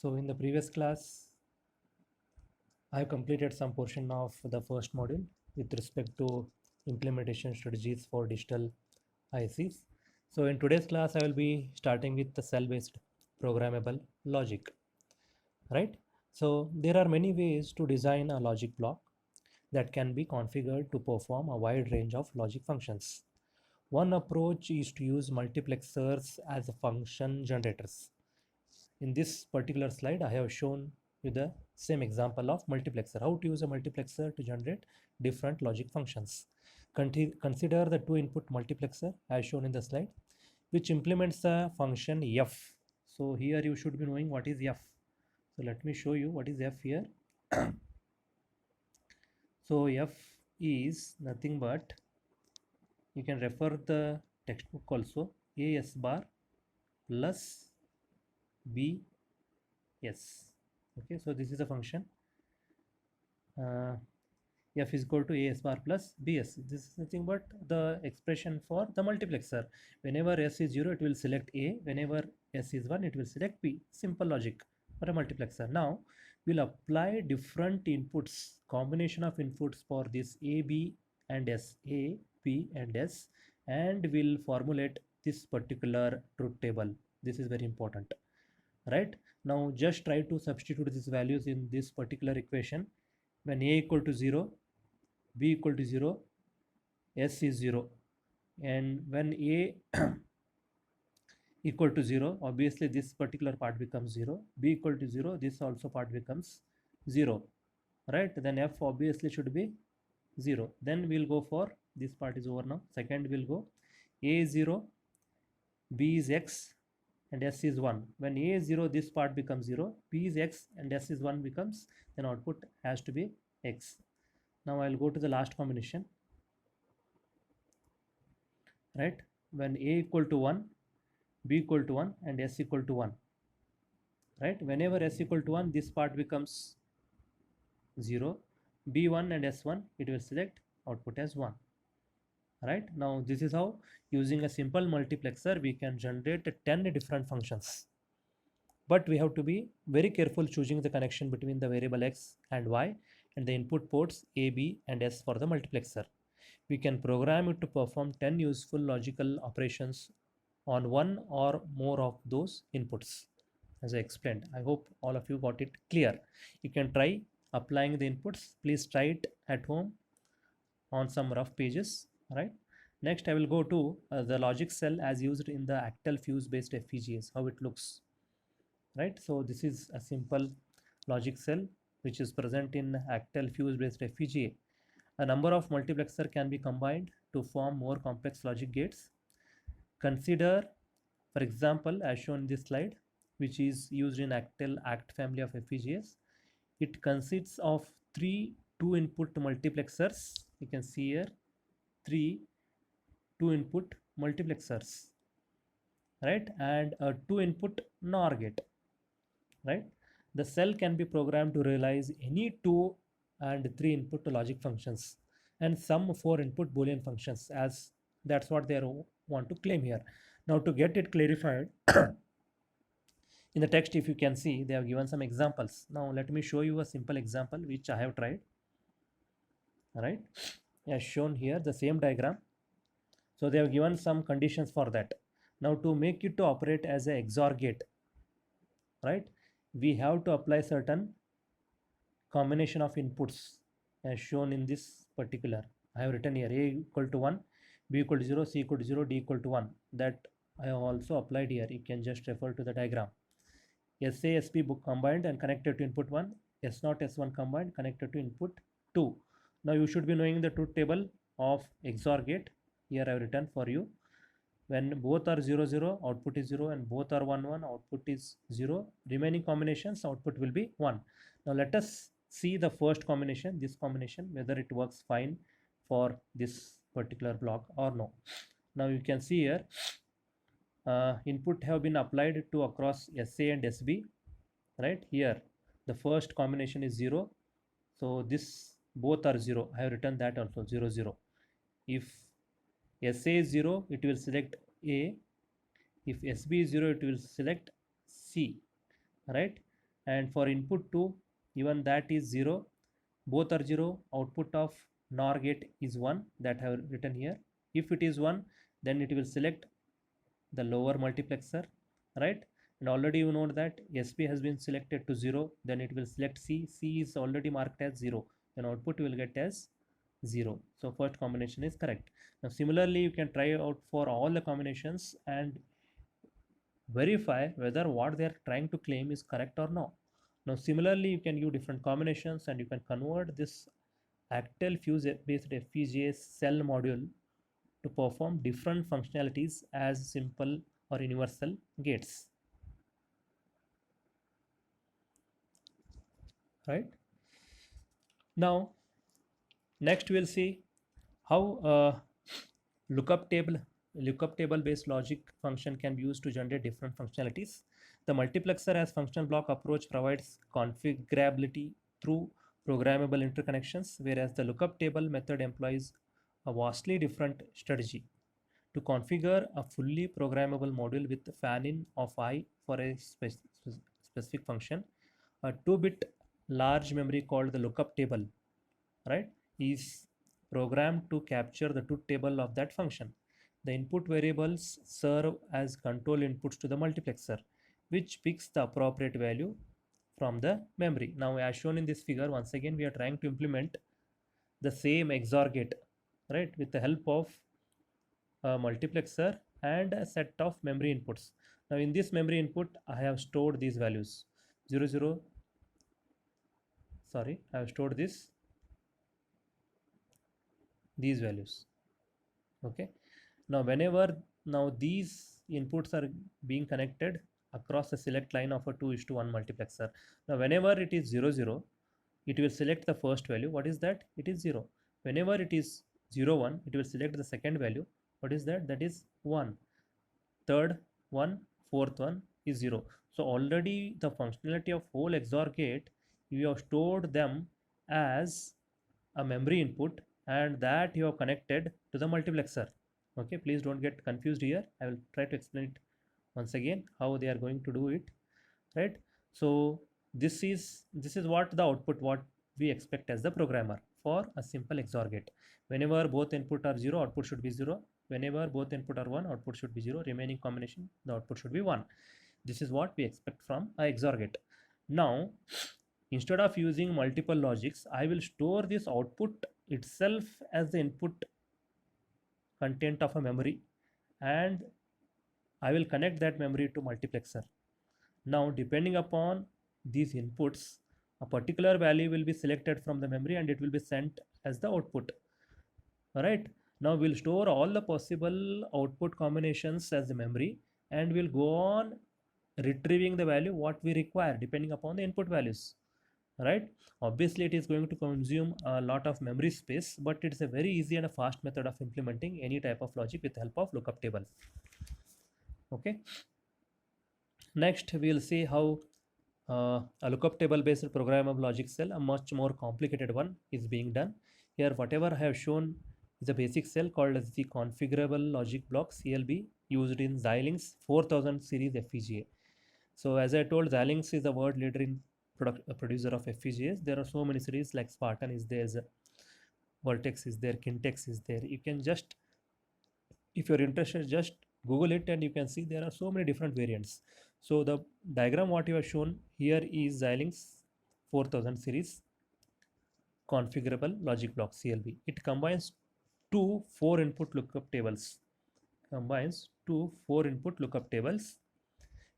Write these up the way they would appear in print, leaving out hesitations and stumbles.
So in the previous class, I have completed some portion of the first module with respect to implementation strategies for digital ICs. So in today's class, I will be starting with the cell-based programmable logic, right? So there are many ways to design a logic block that can be configured to perform a wide range of logic functions. One approach is to use multiplexers as function generators. In this particular slide, I have shown you the same example of multiplexer, how to use a multiplexer to generate different logic functions. Consider the two input multiplexer as shown in the slide, which implements the function f. So here you should be knowing what is f. So let me show you what is f here. So f is nothing but, you can refer the textbook also, a s bar plus b s. Okay, so this is a function. F is equal to a s bar plus bs. This is nothing but the expression for the multiplexer. Whenever s is 0, it will select a. Whenever s is 1, it will select b. Simple logic for a multiplexer. Now we'll apply different inputs, combination of inputs for this a, b and s, a, b and s, and we'll formulate this particular truth table. This is very important, right? Now just try to substitute these values in this particular equation. When a equal to 0, b equal to 0, s is 0, and when a equal to 0, obviously this particular part becomes 0. B equal to 0, this also part becomes 0, right? Then f obviously should be 0. Then we'll go for, this part is over now. Second we'll go a is 0, b is x and s is 1. When a is 0, this part becomes 0, b is x and s is 1 becomes, then output has to be x. Now I'll go to the last combination, right? When a equal to 1, b equal to 1 and s equal to 1, right? Whenever s equal to 1, this part becomes 0, b1 and s1, it will select output as 1, right? Now this is how, using a simple multiplexer, we can generate 10 different functions. But we have to be very careful choosing the connection between the variable x and y and the input ports a, b and s for the multiplexer. We can program it to perform 10 useful logical operations on one or more of those inputs, as I explained. I hope all of you got it clear. You can try applying the inputs. Please try it at home on some rough pages, right? Next, I will go to the logic cell as used in the Actel fuse based FPGAs, how it looks, right? So this is a simple logic cell which is present in Actel fuse based FPGA. A number of multiplexer can be combined to form more complex logic gates. Consider, for example, as shown in this slide, which is used in Actel ACT family of FPGAs. It consists of 3 2-input multiplexers. You can see here 3 2-input multiplexers, right? And a 2-input NOR gate, right? The cell can be programmed to realize any 2 and 3-input logic functions and some 4-input Boolean functions, as that's what they want to claim here. Now to get it clarified, in the text, if you can see, they have given some examples. Now let me show you a simple example which I have tried. All right, as shown here, the same diagram. So they have given some conditions for that. Now to make it to operate as a XOR gate, right, we have to apply certain combination of inputs as shown in this particular. I have written here a equal to 1, b equal to 0, c equal to 0, d equal to 1. That I have also applied here. You can just refer to the diagram. SA, SP book combined and connected to input 1, S0, S1 combined connected to input 2. Now you should be knowing the truth table of XOR gate. Here I have written for you. When both are 0, 0, output is 0, and both are 1, 1, output is 0. Remaining combinations, output will be 1. Now let us see the first combination, this combination, whether it works fine for this particular block or no. Now you can see here, input have been applied to across SA and SB, right? Here the first combination is 0, so this both are 0. I have written that also, 0, 0. If SA is 0, it will select A. If SB is 0, it will select C, right? and for input 2 even that is 0, both are 0. Output of NOR gate is 1, that I have written here. If it is 1, then it will select the lower multiplexer, right? And already you know that SP has been selected to 0, then it will select C is already marked as 0, then output will get as 0. So first combination is correct. Now similarly you can try out for all the combinations and verify whether what they are trying to claim is correct or not. Now similarly you can use different combinations and you can convert this Actel Fuse based FPGA cell module to perform different functionalities as simple or universal gates, right? Now next we'll see how lookup table based logic function can be used to generate different functionalities. The multiplexer as function block approach provides configurability through programmable interconnections, whereas the lookup table method employs a vastly different strategy to configure a fully programmable module with fan-in of I for a specific function. A 2-bit large memory called the lookup table, right, is programmed to capture the truth table of that function. The input variables serve as control inputs to the multiplexer, which picks the appropriate value from the memory. Now, as shown in this figure, once again, we are trying to implement the same XOR gate, right, with the help of a multiplexer and a set of memory inputs. Now, in this memory input, I have stored these values 0, 0, sorry, I have stored these values. Okay, now now these inputs are being connected across the select line of a 2:1 multiplexer. Now whenever it is 0, 0, it will select the first value. What is that? It is 0. Whenever it is 0, 1, it will select the second value. What is that? That is 1. Third one, fourth one is 0. So already the functionality of whole XOR gate, you have stored them as a memory input and that you have connected to the multiplexer. Okay, please don't get confused here. I will try to explain it once again how they are going to do it, right? So this is what the output, what we expect as the programmer for a simple XOR gate. Whenever both input are 0, output should be 0. Whenever both input are 1, output should be 0. Remaining combination, the output should be 1. This is what we expect from a XOR gate. Now instead of using multiple logics, I will store this output itself as the input content of a memory and I will connect that memory to multiplexer. Now depending upon these inputs, a particular value will be selected from the memory and it will be sent as the output. Alright, now we'll store all the possible output combinations as the memory and we'll go on retrieving the value what we require depending upon the input values, right? Obviously it is going to consume a lot of memory space, but it's a very easy and a fast method of implementing any type of logic with the help of lookup table. Okay, next we'll see how a lookup table based programmable logic cell, a much more complicated one, is being done. Here whatever I have shown is a basic cell called as the configurable logic block CLB used in Xilinx 4000 series FPGA. So as I told, Xilinx is the world leader in producer of FPGAs. There are so many series like Spartan is there, Vertex is there, Kintex is there. You can just, if you're interested, just Google it and you can see there are so many different variants. So the diagram what you have shown here is Xilinx 4000 series configurable logic block CLB. It combines two 4-input lookup tables.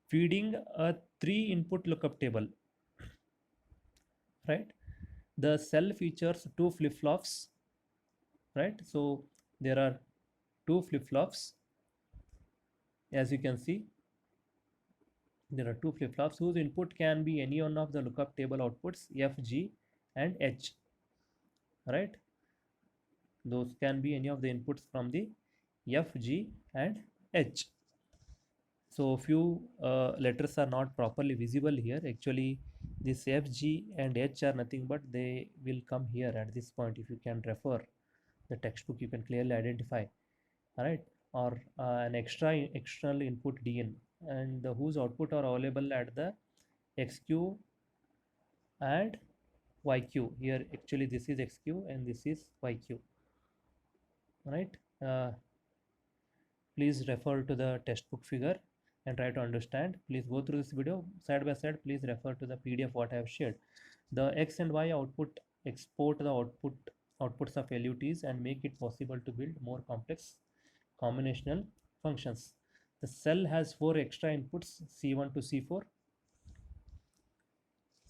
Feeding a 3-input lookup table, right? The cell features two flip-flops, right? So there are two flip-flops, as you can see. There are two flip-flops whose input can be any one of the lookup table outputs F, G and H, right? Those can be any of the inputs from the F, G and H. So few letters are not properly visible here. Actually this F, G and H are nothing but they will come here at this point. If you can refer the textbook, you can clearly identify, alright, or an external input DN and whose output are available at the XQ and YQ. Here actually this is XQ and this is YQ, right? Please refer to the textbook figure and try to understand. Please go through this video side by side. Please refer to the PDF what I have shared. The X and Y output export the outputs of LUTs and make it possible to build more complex combinational functions. The cell has 4 extra inputs, C1 to C4.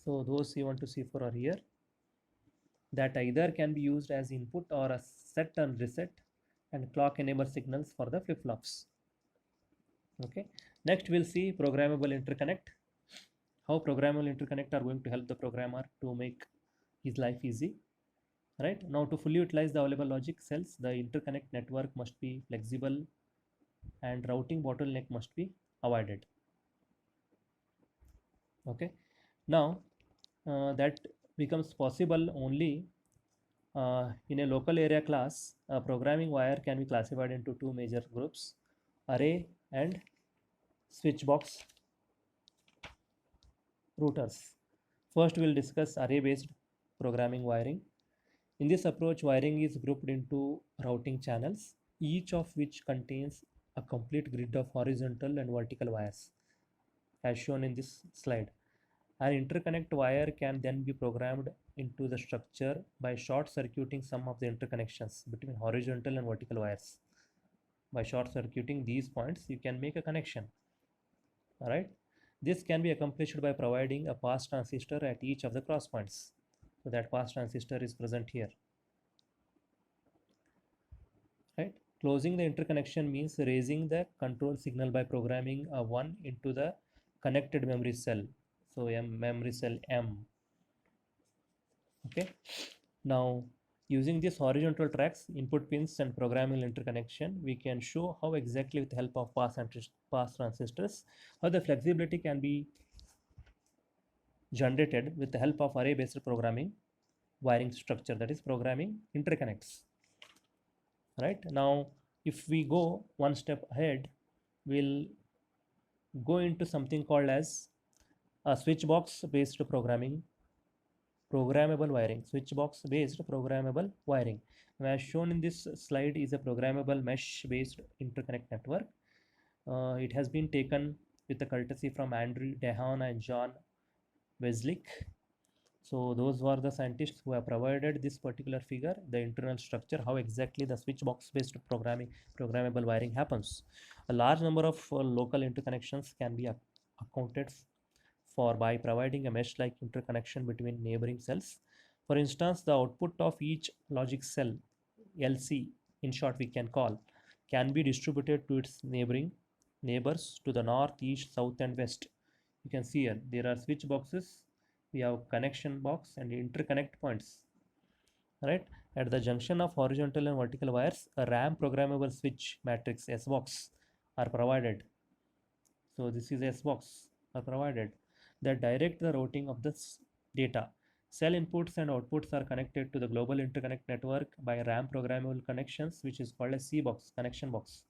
So those C1 to C4 are here, that either can be used as input or a set and reset and clock enable signals for the flip-flops. Okay, next we'll see programmable interconnect. How programmable interconnect are going to help the programmer to make his life easy. Right now, to fully utilize the available logic cells, the interconnect network must be flexible and routing bottleneck must be avoided. Okay, now that becomes possible only in a local area class. A programming wire can be classified into two major groups: array and switchbox routers. First, we'll discuss array-based programming wiring. In this approach, wiring is grouped into routing channels, each of which contains a complete grid of horizontal and vertical wires, as shown in this slide. An interconnect wire can then be programmed into the structure by short circuiting some of the interconnections between horizontal and vertical wires. By short circuiting these points, you can make a connection. All right. This can be accomplished by providing a pass transistor at each of the cross points. So that pass transistor is present here. Right. Closing the interconnection means raising the control signal by programming a 1 into the connected memory cell. So memory cell M. Okay. Now, using these horizontal tracks, input pins and programmable interconnection, we can show how exactly with the help of pass transistors, how the flexibility can be generated with the help of array-based programming wiring structure, that is programming interconnects. Right now, if we go one step ahead, we'll go into something called as a switchbox based programmable wiring. Switchbox based programmable wiring, as shown in this slide, is a programmable mesh based interconnect network. It has been taken with the courtesy from Andrew Dehaene and John Wesley. So those were the scientists who have provided this particular figure, the internal structure, how exactly the switchbox based programmable wiring happens. A large number of local interconnections can be accounted for by providing a mesh like interconnection between neighboring cells. For instance, the output of each logic cell, LC in short we can call, can be distributed to its neighbors to the north, east, south and west. You can see here there are switch boxes, we have connection box and interconnect points. Right, at the junction of horizontal and vertical wires, a RAM programmable switch matrix SBox are provided. So this is SBox are provided that direct the routing of this data. Cell inputs and outputs are connected to the global interconnect network by RAM programmable connections, which is called a CBox, connection box.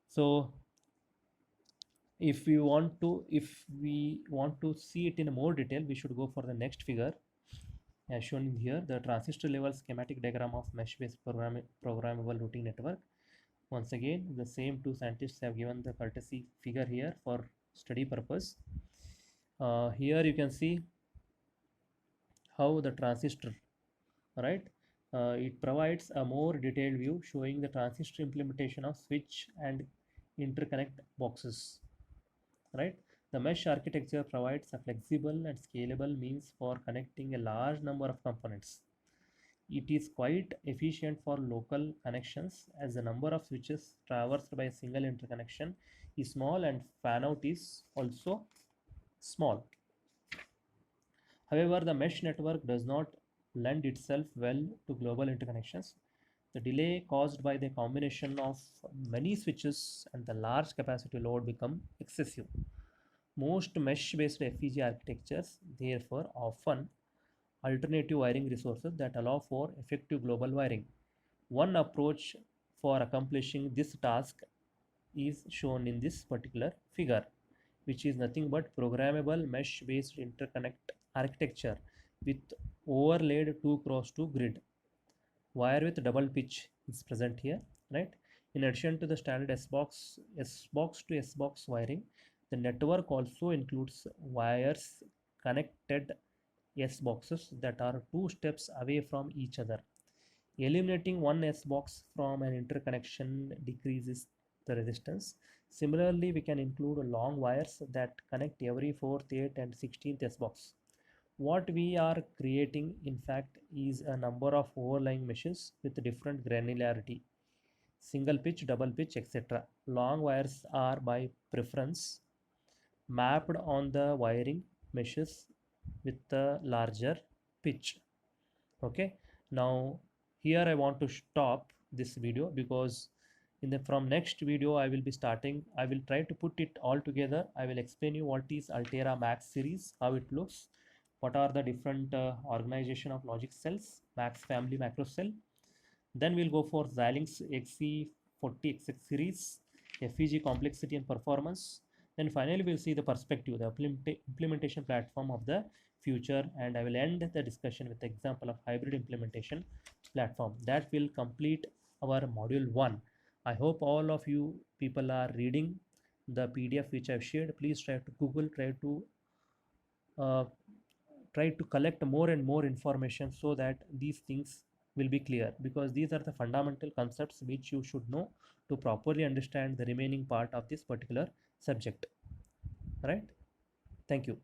So if we want to see it in more detail, we should go for the next figure as shown in here, the transistor level schematic diagram of mesh based programmable routing network. Once again, the same two scientists have given the courtesy figure here for study purpose. Here you can see how the transistor, right, it provides a more detailed view showing the transistor implementation of switch and interconnect boxes. Right, the mesh architecture provides a flexible and scalable means for connecting a large number of components. It is quite efficient for local connections as the number of switches traversed by a single interconnection is small and fan out is also small. However, the mesh network does not lend itself well to global interconnections. The delay caused by the combination of many switches and the large capacity load become excessive. Most mesh-based FPGA architectures therefore often alternative wiring resources that allow for effective global wiring. One approach for accomplishing this task is shown in this particular figure, which is nothing but programmable mesh-based interconnect architecture with overlaid 2x2 grid. Wire with double pitch is present here, right? In addition to the standard S-box to S-box wiring, the network also includes wires connected S-boxes that are two steps away from each other. Eliminating one S-box from an interconnection decreases the resistance. Similarly, we can include long wires that connect every 4th, 8th and 16th S-box. What we are creating, in fact, is a number of overlying meshes with different granularity, single pitch, double pitch, etc. Long wires are by preference mapped on the wiring meshes with the larger pitch. Okay, now here I want to stop this video because in the from next video I will be starting. I will try to put it all together. I will explain you what is Altera Max series, how it looks, what are the different organization of logic cells, Max family macro cell. Then we'll go for Xilinx XE40XX series, FEG complexity and performance. Then finally we'll see the perspective, the implementation platform of the future, and I will end the discussion with the example of hybrid implementation platform. That will complete our module 1. I hope all of you people are reading the PDF which I've shared. Please try to Google, uh, try to collect more and more information so that these things will be clear, because these are the fundamental concepts which you should know to properly understand the remaining part of this particular subject, right? Thank you.